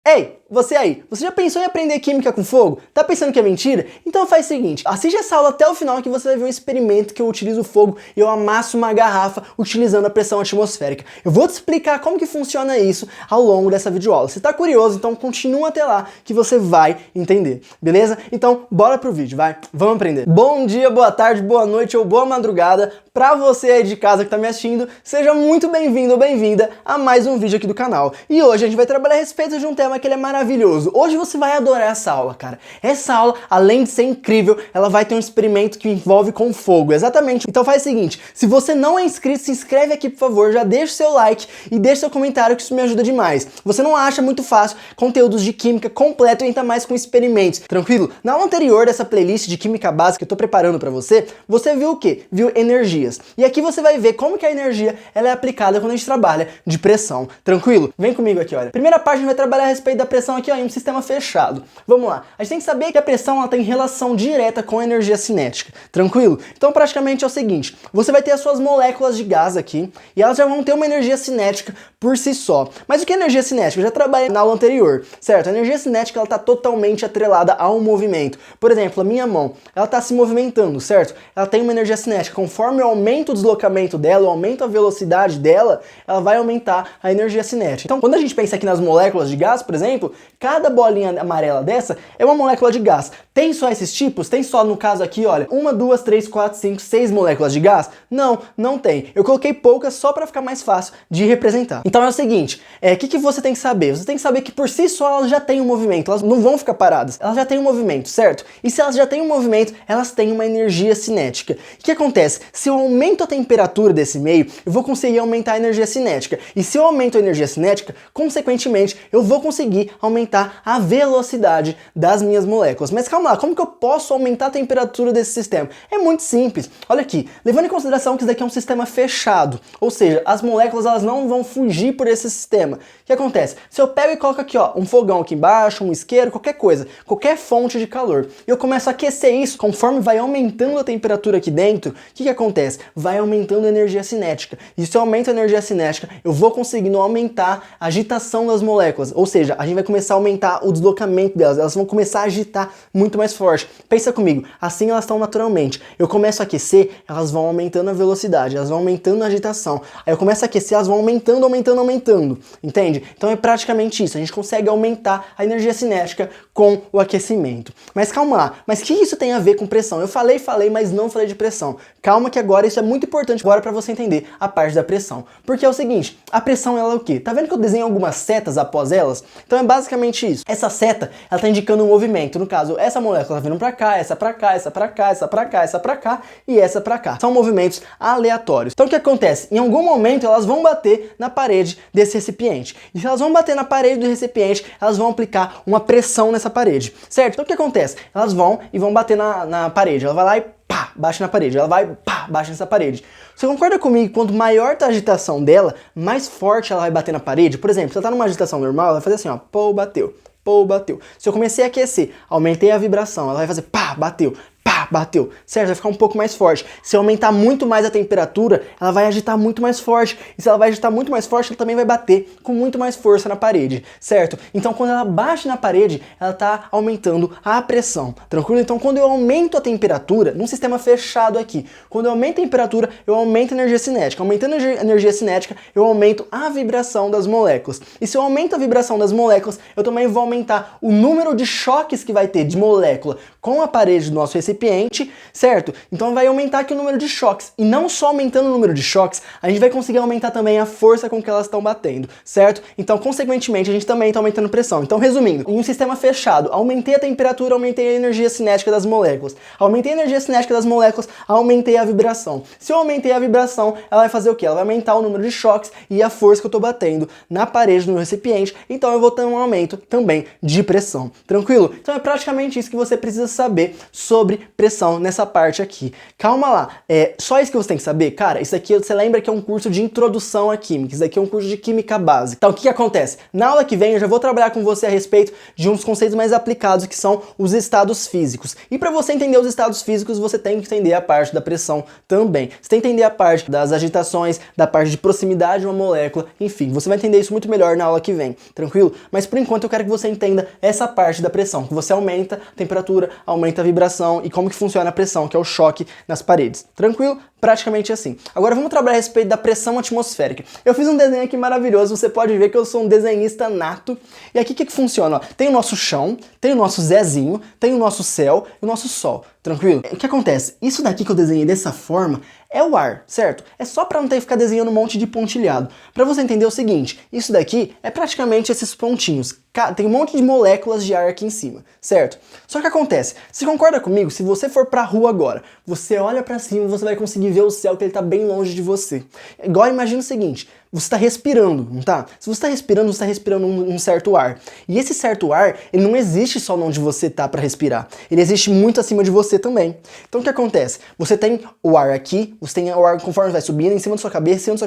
Ei, você aí, você já pensou em aprender química com fogo? Tá pensando que é mentira? Então faz o seguinte, assiste essa aula até o final que você vai ver um experimento que eu utilizo fogo e eu amasso uma garrafa utilizando a pressão atmosférica. Eu vou te explicar como que funciona isso ao longo dessa videoaula. Se tá curioso, então continua até lá que você vai entender, beleza? Então bora pro vídeo, vai? Vamos aprender. Bom dia, boa tarde, boa noite ou boa madrugada pra você aí de casa que tá me assistindo. Seja muito bem-vindo ou bem-vinda a mais um vídeo aqui do canal. E hoje a gente vai trabalhar a respeito de um tema que ele é maravilhoso. Hoje você vai adorar essa aula, cara. Essa aula, além de ser incrível, ela vai ter um experimento que envolve com fogo, exatamente. Então faz o seguinte, se você não é inscrito, se inscreve aqui, por favor, já deixa o seu like e deixa seu comentário que isso me ajuda demais. Você não acha muito fácil conteúdos de química completo e ainda mais com experimentos, tranquilo? Na aula anterior dessa playlist de química básica que eu tô preparando pra você, você viu o quê? Viu energias. E aqui você vai ver como que a energia ela é aplicada quando a gente trabalha de pressão, tranquilo? Vem comigo aqui, olha. Primeira parte a gente vai trabalhar a respeito da pressão aqui, ó, em um sistema fechado. Vamos lá. A gente tem que saber que a pressão ela tem relação direta com a energia cinética, tranquilo? Então praticamente é o seguinte, você vai ter as suas moléculas de gás aqui e elas já vão ter uma energia cinética por si só. Mas o que é energia cinética? Eu já trabalhei na aula anterior, certo? A energia cinética ela está totalmente atrelada ao movimento. Por exemplo, a minha mão, ela está se movimentando, certo? Ela tem uma energia cinética. Conforme eu aumento o deslocamento dela, eu aumento a velocidade dela, ela vai aumentar a energia cinética. Então, quando a gente pensa aqui nas moléculas de gás, por exemplo, cada bolinha amarela dessa é uma molécula de gás. Tem só esses tipos? Tem só, no caso aqui, olha, 1, 2, 3, 4, 5, 6 moléculas de gás? Não, não tem. Eu coloquei poucas só para ficar mais fácil de representar. Então é o seguinte, o que que você tem que saber? Você tem que saber que por si só elas já têm um movimento, elas não vão ficar paradas, elas já têm um movimento, certo? E se elas já têm um movimento, elas têm uma energia cinética. O que acontece? Se eu aumento a temperatura desse meio, eu vou conseguir aumentar a energia cinética. E se eu aumento a energia cinética, consequentemente, eu vou conseguir aumentar a velocidade das minhas moléculas. Mas calma lá, como que eu posso aumentar a temperatura desse sistema? É muito simples. Olha aqui, levando em consideração que isso daqui é um sistema fechado, ou seja, as moléculas elas não vão fugir por esse sistema. O que acontece? Se eu pego e coloco aqui, ó, um fogão aqui embaixo, um isqueiro, qualquer coisa, qualquer fonte de calor, e eu começo a aquecer isso, conforme vai aumentando a temperatura aqui dentro, o que que acontece? Vai aumentando a energia cinética. E se eu aumento a energia cinética, eu vou conseguindo aumentar a agitação das moléculas, ou seja, a gente vai começar a aumentar o deslocamento delas, elas vão começar a agitar muito mais forte. Pensa comigo, assim elas estão naturalmente. Eu começo a aquecer, elas vão aumentando a velocidade, elas vão aumentando a agitação. Aí eu começo a aquecer, elas vão aumentando, aumentando, aumentando, entende? Então é praticamente isso, a gente consegue aumentar a energia cinética com o aquecimento. Mas calma lá, mas o que isso tem a ver com pressão? Eu falei, mas não falei de pressão. Calma que agora isso é muito importante agora para você entender a parte da pressão. Porque é o seguinte, a pressão ela é o quê? Tá vendo que eu desenho algumas setas após elas? Então é basicamente isso. Essa seta, ela tá indicando um movimento. No caso, essa molécula tá vindo para cá, essa para cá, essa para cá, essa para cá, essa para cá e essa para cá. São movimentos aleatórios. Então o que acontece? Em algum momento elas vão bater na parede desse recipiente. E se elas vão bater na parede do recipiente, elas vão aplicar uma pressão nessa parede, certo? Então o que acontece? Elas vão e vão bater na parede. Ela vai lá e pá, bate na parede. Ela vai, pá, bate nessa parede. Você concorda comigo que quanto maior tá a agitação dela, mais forte ela vai bater na parede? Por exemplo, se ela tá numa agitação normal, ela vai fazer assim, ó, pô, bateu. Pô, bateu. Se eu comecei a aquecer, aumentei a vibração, ela vai fazer pá, bateu. Pá, bateu, certo? Vai ficar um pouco mais forte. Se eu aumentar muito mais a temperatura, ela vai agitar muito mais forte. E se ela vai agitar muito mais forte, ela também vai bater com muito mais força na parede, certo? Então, quando ela bate na parede, ela está aumentando a pressão, tranquilo? Então, quando eu aumento a temperatura, num sistema fechado aqui, quando eu aumento a temperatura, eu aumento a energia cinética. Aumentando a energia cinética, eu aumento a vibração das moléculas. E se eu aumento a vibração das moléculas, eu também vou aumentar o número de choques que vai ter de molécula com a parede do nosso recipiente, certo? Então vai aumentar aqui o número de choques. E não só aumentando o número de choques, a gente vai conseguir aumentar também a força com que elas estão batendo, certo? Então, consequentemente, a gente também está aumentando pressão. Então, resumindo, em um sistema fechado, aumentei a temperatura, aumentei a energia cinética das moléculas. Aumentei a energia cinética das moléculas, aumentei a vibração. Se eu aumentei a vibração, ela vai fazer o quê? Ela vai aumentar o número de choques e a força que eu estou batendo na parede do meu recipiente. Então, eu vou ter um aumento também de pressão. Tranquilo? Então, é praticamente isso que você precisa saber sobre pressão. pressão nessa parte aqui. Calma lá, só isso que você tem que saber? Cara, isso aqui você lembra que é um curso de introdução à química, isso daqui é um curso de química básica. Então o que acontece? Na aula que vem eu já vou trabalhar com você a respeito de uns conceitos mais aplicados que são os estados físicos. E para você entender os estados físicos, você tem que entender a parte da pressão também. Você tem que entender a parte das agitações, da parte de proximidade de uma molécula, enfim, você vai entender isso muito melhor na aula que vem, tranquilo? Mas por enquanto eu quero que você entenda essa parte da pressão, que você aumenta a temperatura, aumenta a vibração e como que funciona a pressão, que é o choque nas paredes, tranquilo? Praticamente assim. Agora vamos trabalhar a respeito da pressão atmosférica. Eu fiz um desenho aqui maravilhoso, você pode ver que eu sou um desenhista nato. E aqui o que funciona? Ó, tem o nosso chão, tem o nosso Zezinho, tem o nosso céu e o nosso sol. Tranquilo? O que acontece? Isso daqui que eu desenhei dessa forma é o ar, certo? É só para não ter que ficar desenhando um monte de pontilhado. Para você entender o seguinte, isso daqui é praticamente esses pontinhos. Tem um monte de moléculas de ar aqui em cima, certo? Só que acontece, você concorda comigo? Se você for pra rua agora, você olha pra cima, você vai conseguir ver o céu que ele tá bem longe de você. Igual imagina o seguinte, você está respirando, não tá? Se você está respirando um certo ar. E esse certo ar, ele não existe só onde você tá para respirar. Ele existe muito acima de você também. Então o que acontece? Você tem o ar aqui, você tem o ar conforme vai subindo em cima da sua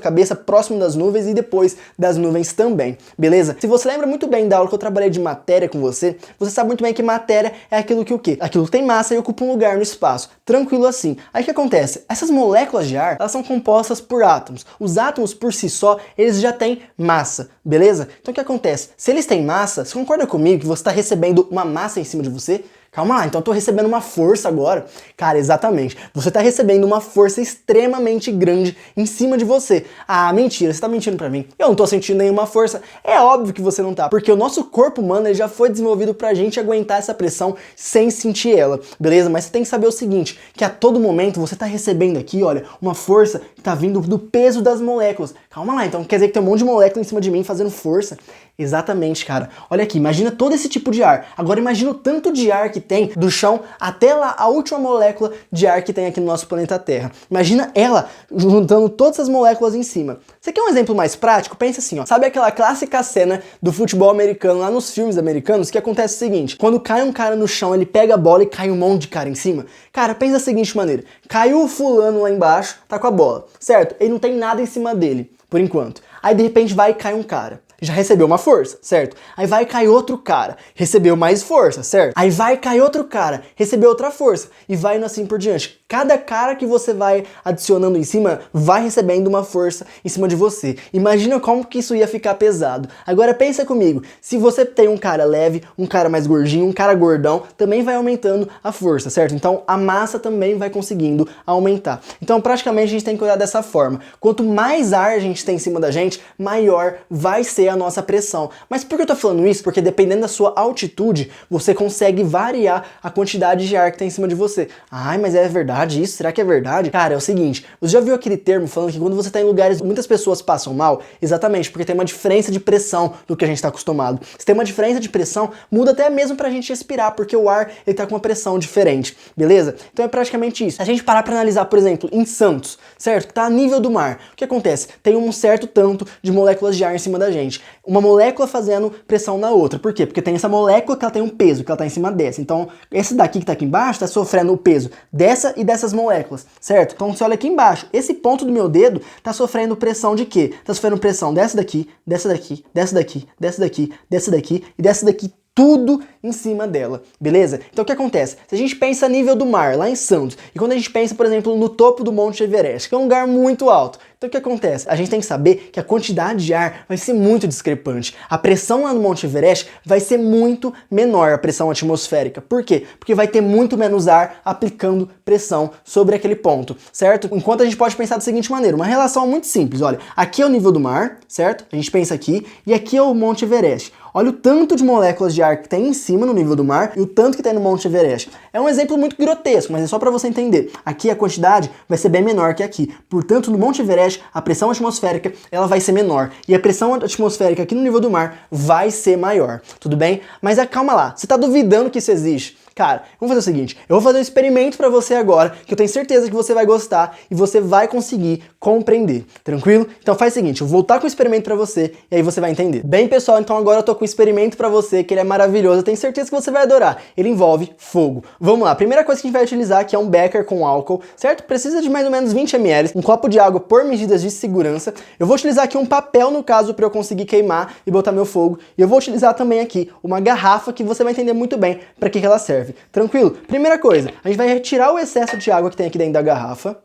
cabeça, próximo das nuvens e depois das nuvens também, beleza? Se você lembra muito bem da aula que eu trabalhei de matéria com você, você sabe muito bem que matéria é aquilo que o quê? Aquilo que tem massa e ocupa um lugar no espaço. Tranquilo assim. Aí o que acontece? Essas moléculas de ar, elas são compostas por átomos. Os átomos por si só, eles já têm massa, beleza? Então o que acontece? Se eles têm massa, você concorda comigo que você está recebendo uma massa em cima de você? Calma lá, então eu tô recebendo uma força agora. Cara, exatamente. Você tá recebendo uma força extremamente grande em cima de você. Ah, mentira, você tá mentindo pra mim. Eu não tô sentindo nenhuma força. É óbvio que você não tá, porque o nosso corpo humano ele já foi desenvolvido pra gente aguentar essa pressão sem sentir ela, beleza? Mas você tem que saber o seguinte, que a todo momento você tá recebendo aqui, olha, uma força que tá vindo do peso das moléculas. Calma lá, então quer dizer que tem um monte de molécula em cima de mim fazendo força? Exatamente, cara. Olha aqui, imagina todo esse tipo de ar. Agora imagina o tanto de ar que tem do chão até lá a última molécula de ar que tem aqui no nosso planeta Terra. Imagina ela juntando todas as moléculas em cima. Você quer um exemplo mais prático? Pensa assim, ó. Sabe aquela clássica cena do futebol americano lá nos filmes americanos que acontece o seguinte, quando cai um cara no chão, ele pega a bola e cai um monte de cara em cima? Cara, pensa da seguinte maneira. Caiu o fulano lá embaixo, tá com a bola, certo? Ele não tem nada em cima dele, por enquanto. Aí de repente vai e cai um cara. Já recebeu uma força, certo? Aí vai cair outro cara, recebeu mais força, certo? Aí vai cair outro cara, recebeu outra força, e vai indo assim por diante. Cada cara que você vai adicionando em cima, vai recebendo uma força em cima de você. Imagina como que isso ia ficar pesado. Agora pensa comigo, se você tem um cara leve, um cara mais gordinho, um cara gordão, também vai aumentando a força, certo? Então a massa também vai conseguindo aumentar. Então praticamente a gente tem que olhar dessa forma. Quanto mais ar a gente tem em cima da gente, maior vai ser a nossa pressão. Mas por que eu tô falando isso? Porque dependendo da sua altitude, você consegue variar a quantidade de ar que tem em cima de você. Ai, mas é verdade isso? Será que é verdade? Cara, é o seguinte, você já viu aquele termo falando que quando você tá em lugares muitas pessoas passam mal? Exatamente, porque tem uma diferença de pressão do que a gente tá acostumado. Se tem uma diferença de pressão, muda até mesmo pra gente respirar, porque o ar, ele tá com uma pressão diferente, beleza? Então é praticamente isso. Se a gente parar pra analisar, por exemplo, em Santos, certo? Que tá a nível do mar, o que acontece? Tem um certo tanto de moléculas de ar em cima da gente. Uma molécula fazendo pressão na outra. Por quê? Porque tem essa molécula que ela tem um peso, que ela tá em cima dessa. Então, esse daqui que tá aqui embaixo tá sofrendo o peso dessa e dessas moléculas, certo? Então, você olha aqui embaixo, esse ponto do meu dedo tá sofrendo pressão de quê? Tá sofrendo pressão dessa daqui, dessa daqui, dessa daqui, dessa daqui, dessa daqui e dessa daqui, tudo em cima dela, beleza? Então o que acontece? Se a gente pensa a nível do mar, lá em Santos, e quando a gente pensa, por exemplo, no topo do Monte Everest, que é um lugar muito alto, então o que acontece? A gente tem que saber que a quantidade de ar vai ser muito discrepante. A pressão lá no Monte Everest vai ser muito menor, a pressão atmosférica. Por quê? Porque vai ter muito menos ar aplicando pressão sobre aquele ponto, certo? Enquanto a gente pode pensar da seguinte maneira, uma relação muito simples, olha, aqui é o nível do mar, certo? A gente pensa aqui, e aqui é o Monte Everest. Olha o tanto de moléculas de ar que tem em cima no nível do mar e o tanto que tem no Monte Everest. É um exemplo muito grotesco, mas é só para você entender. Aqui a quantidade vai ser bem menor que aqui. Portanto, no Monte Everest, a pressão atmosférica ela vai ser menor. E a pressão atmosférica aqui no nível do mar vai ser maior. Tudo bem? Mas calma lá, você está duvidando que isso existe? Cara, vamos fazer o seguinte, eu vou fazer um experimento pra você agora, que eu tenho certeza que você vai gostar e você vai conseguir compreender, tranquilo? Então faz o seguinte, eu vou voltar com o experimento pra você e aí você vai entender. Bem, pessoal, então agora eu tô com um experimento pra você, que ele é maravilhoso, eu tenho certeza que você vai adorar. Ele envolve fogo. Vamos lá, a primeira coisa que a gente vai utilizar aqui é um becker com álcool, certo? Precisa de mais ou menos 20 ml, um copo de água por medidas de segurança. Eu vou utilizar aqui um papel, no caso, pra eu conseguir queimar e botar meu fogo. E eu vou utilizar também aqui uma garrafa que você vai entender muito bem pra que ela serve. Tranquilo? Primeira coisa, a gente vai retirar o excesso de água que tem aqui dentro da garrafa.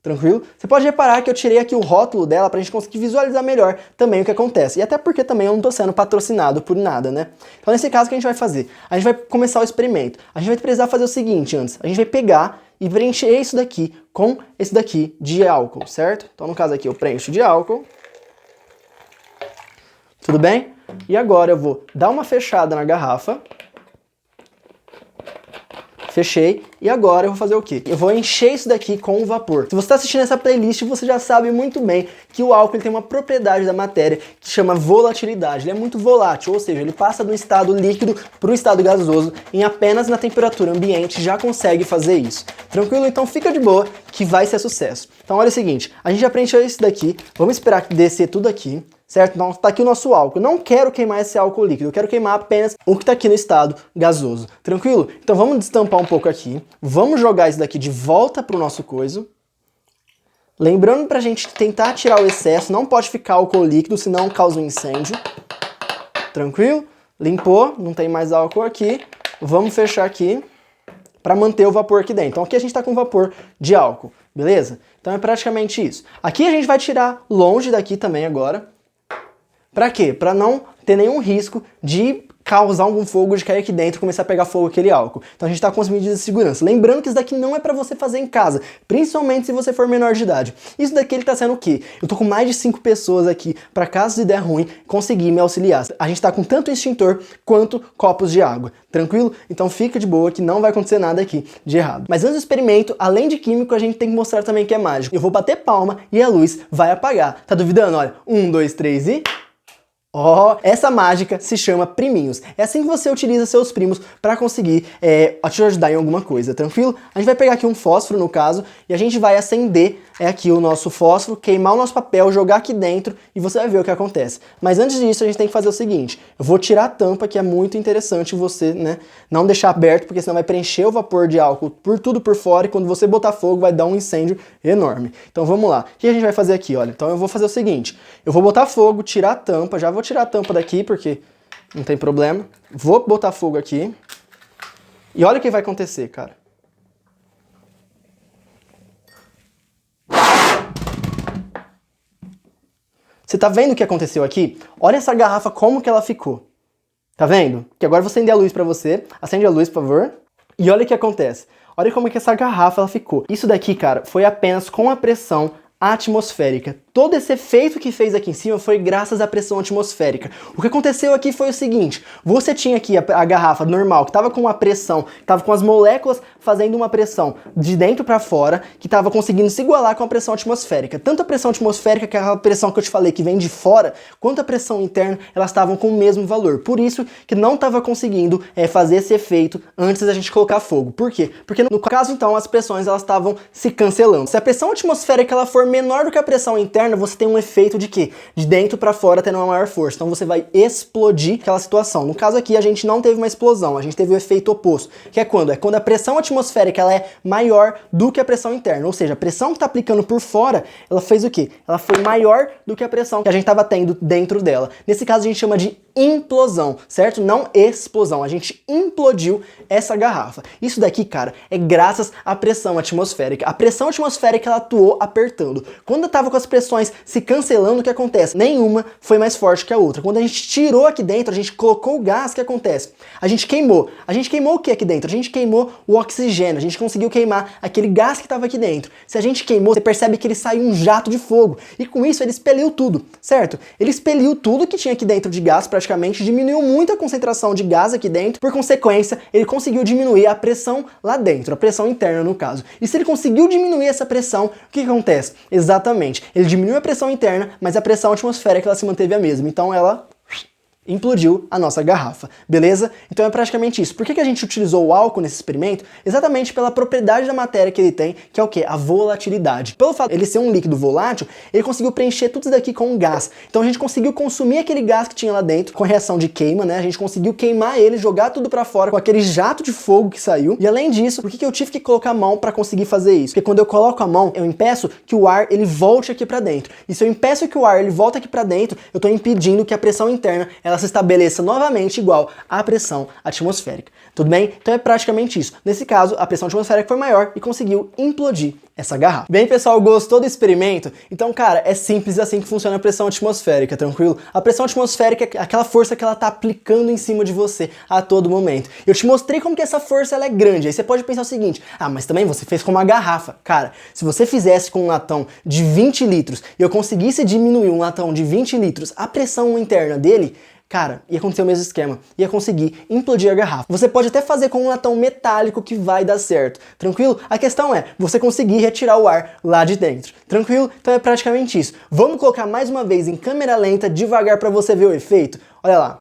Tranquilo? Você pode reparar que eu tirei aqui o rótulo dela pra gente conseguir visualizar melhor também o que acontece. E até porque também eu não tô sendo patrocinado por nada, né? Então nesse caso o que a gente vai fazer? A gente vai começar o experimento. A gente vai precisar fazer o seguinte antes. A gente vai pegar e preencher isso daqui com esse daqui de álcool, certo? Então no caso aqui eu preencho de álcool. Tudo bem? E agora eu vou dar uma fechada na garrafa. Fechei. E agora eu vou fazer o quê? Eu vou encher isso daqui com o vapor. Se você está assistindo essa playlist, você já sabe muito bem que o álcool ele tem uma propriedade da matéria que chama volatilidade. Ele é muito volátil, ou seja, ele passa do estado líquido para o estado gasoso em apenas na temperatura ambiente, já consegue fazer isso. Tranquilo? Então fica de boa que vai ser sucesso. Então olha o seguinte, a gente já preencheu isso daqui, vamos esperar descer tudo aqui. Certo? Então tá aqui o nosso álcool. Eu não quero queimar esse álcool líquido, eu quero queimar apenas o que tá aqui no estado gasoso. Tranquilo? Então vamos destampar um pouco aqui. Vamos jogar isso daqui de volta pro nosso coiso. Lembrando pra gente tentar tirar o excesso, não pode ficar álcool líquido, senão causa um incêndio. Tranquilo? Limpou, não tem mais álcool aqui. Vamos fechar aqui para manter o vapor aqui dentro. Então aqui a gente tá com vapor de álcool, beleza? Então é praticamente isso. Aqui a gente vai tirar longe daqui também agora. Pra quê? Pra não ter nenhum risco de causar algum fogo, de cair aqui dentro e começar a pegar fogo aquele álcool. Então a gente tá com as medidas de segurança. Lembrando que isso daqui não é pra você fazer em casa, principalmente se você for menor de idade. Isso daqui ele tá sendo o quê? Eu tô com mais de 5 pessoas aqui pra caso de der ruim, conseguir me auxiliar. A gente tá com tanto extintor quanto copos de água. Tranquilo? Então fica de boa que não vai acontecer nada aqui de errado. Mas antes do experimento, além de químico, a gente tem que mostrar também que é mágico. Eu vou bater palma e a luz vai apagar. Tá duvidando? Olha, 1, 2, 3 e... Ó, essa mágica se chama priminhos. É assim que você utiliza seus primos para conseguir te ajudar em alguma coisa, tranquilo? A gente vai pegar aqui um fósforo, no caso, e a gente vai acender aqui o nosso fósforo, queimar o nosso papel, jogar aqui dentro e você vai ver o que acontece. Mas antes disso, a gente tem que fazer o seguinte. Eu vou tirar a tampa, que é muito interessante você, né, não deixar aberto, porque senão vai preencher o vapor de álcool por tudo por fora e quando você botar fogo vai dar um incêndio enorme. Então vamos lá. O que a gente vai fazer aqui? Olha, então eu vou fazer o seguinte. Eu vou botar fogo, tirar a tampa, já vou tirar a tampa daqui porque não tem problema. Vou botar fogo aqui. E olha o que vai acontecer, cara. Você tá vendo o que aconteceu aqui? Olha essa garrafa como que ela ficou. Tá vendo? Que agora eu vou acender a luz pra você. Acende a luz, por favor. E olha o que acontece. Olha como é que essa garrafa ela ficou. Isso daqui, cara, foi apenas com a pressão atmosférica. Todo esse efeito que fez aqui em cima foi graças à pressão atmosférica. O que aconteceu aqui foi o seguinte, você tinha aqui a garrafa normal, que estava com uma pressão, que estava com as moléculas fazendo uma pressão de dentro para fora, que estava conseguindo se igualar com a pressão atmosférica. Tanto a pressão atmosférica, que é a pressão que eu te falei que vem de fora, quanto a pressão interna, elas estavam com o mesmo valor. Por isso que não estava conseguindo fazer esse efeito antes da gente colocar fogo. Por quê? Porque no caso, então, as pressões elas estavam se cancelando. Se a pressão atmosférica ela for menor do que a pressão interna, você tem um efeito de quê? De dentro para fora tendo uma maior força. Então você vai explodir aquela situação. No caso aqui, a gente não teve uma explosão, a gente teve o efeito oposto. Que é quando? É quando a pressão atmosférica ela é maior do que a pressão interna. Ou seja, a pressão que está aplicando por fora, ela fez o quê? Ela foi maior do que a pressão que a gente estava tendo dentro dela. Nesse caso, a gente chama de implosão, certo? Não explosão. A gente implodiu essa garrafa. Isso daqui, cara, é graças à pressão atmosférica. A pressão atmosférica, ela atuou apertando. Quando eu tava com as pressões se cancelando, o que acontece? Nenhuma foi mais forte que a outra. Quando a gente tirou aqui dentro, a gente colocou o gás, o que acontece? A gente queimou. A gente queimou o que aqui dentro? A gente queimou o oxigênio. A gente conseguiu queimar aquele gás que estava aqui dentro. Se a gente queimou, você percebe que ele saiu um jato de fogo. E com isso, ele expeliu tudo, certo? Ele expeliu tudo que tinha aqui dentro de gás, praticamente, diminuiu muito a concentração de gás aqui dentro. Por consequência, ele conseguiu diminuir a pressão lá dentro, a pressão interna, no caso. E se ele conseguiu diminuir essa pressão, o que acontece? Exatamente. Ele diminuiu a pressão interna, mas a pressão atmosférica ela se manteve a mesma. Então ela implodiu a nossa garrafa, beleza? Então é praticamente isso. Por que a gente utilizou o álcool nesse experimento? Exatamente pela propriedade da matéria que ele tem, que é o quê? A volatilidade. Pelo fato de ele ser um líquido volátil, ele conseguiu preencher tudo isso daqui com um gás. Então a gente conseguiu consumir aquele gás que tinha lá dentro, com reação de queima, né? A gente conseguiu queimar ele, jogar tudo pra fora com aquele jato de fogo que saiu. E além disso, por que eu tive que colocar a mão pra conseguir fazer isso? Porque quando eu coloco a mão, eu impeço que o ar ele volte aqui pra dentro. E se eu impeço que o ar ele volta aqui pra dentro, eu tô impedindo que a pressão interna ela se estabeleça novamente igual à pressão atmosférica. Tudo bem? Então é praticamente isso. Nesse caso, a pressão atmosférica foi maior e conseguiu implodir essa garrafa. Bem, pessoal, gostou do experimento? Então, cara, é simples assim que funciona a pressão atmosférica, tranquilo? A pressão atmosférica é aquela força que ela tá aplicando em cima de você a todo momento. Eu te mostrei como que essa força ela é grande. Aí você pode pensar o seguinte: ah, mas também você fez com uma garrafa. Cara, se você fizesse com um latão de 20 litros e eu conseguisse diminuir um latão de 20 litros a pressão interna dele, cara, ia acontecer o mesmo esquema, ia conseguir implodir a garrafa. Você pode até fazer com um latão metálico que vai dar certo, tranquilo? A questão é você conseguir retirar o ar lá de dentro, tranquilo? Então é praticamente isso. Vamos colocar mais uma vez em câmera lenta, devagar para você ver o efeito? Olha lá.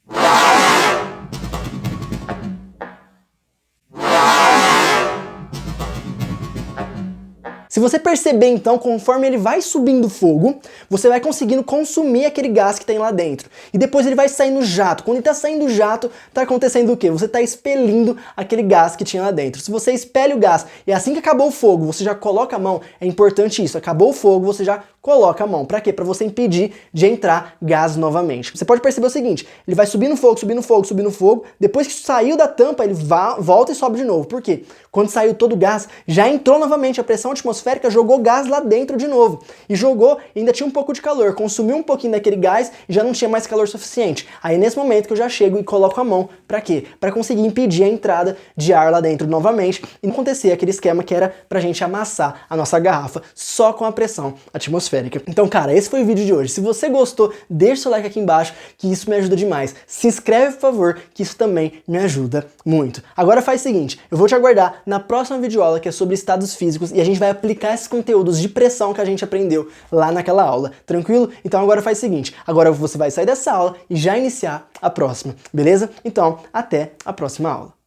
Se você perceber então, conforme ele vai subindo o fogo, você vai conseguindo consumir aquele gás que tem lá dentro. E depois ele vai sair no jato. Quando ele tá saindo do jato, tá acontecendo o quê? Você tá expelindo aquele gás que tinha lá dentro. Se você expele o gás e assim que acabou o fogo, você já coloca a mão, é importante isso. Acabou o fogo, você já coloca a mão. Pra quê? Pra você impedir de entrar gás novamente. Você pode perceber o seguinte, ele vai subindo fogo, subindo fogo, subindo fogo. Depois que saiu da tampa, ele volta e sobe de novo. Por quê? Quando saiu todo o gás, já entrou novamente a pressão atmosférica, jogou gás lá dentro de novo. E jogou, ainda tinha um pouco de calor, consumiu um pouquinho daquele gás e já não tinha mais calor suficiente. Aí nesse momento que eu já chego e coloco a mão, pra quê? Pra conseguir impedir a entrada de ar lá dentro novamente e não acontecer aquele esquema que era pra gente amassar a nossa garrafa só com a pressão atmosférica. Então, cara, esse foi o vídeo de hoje. Se você gostou, deixa o seu like aqui embaixo, que isso me ajuda demais. Se inscreve, por favor, que isso também me ajuda muito. Agora faz o seguinte, eu vou te aguardar na próxima videoaula, que é sobre estados físicos, e a gente vai aplicar esses conteúdos de pressão que a gente aprendeu lá naquela aula, tranquilo? Então agora faz o seguinte, agora você vai sair dessa aula e já iniciar a próxima, beleza? Então, até a próxima aula.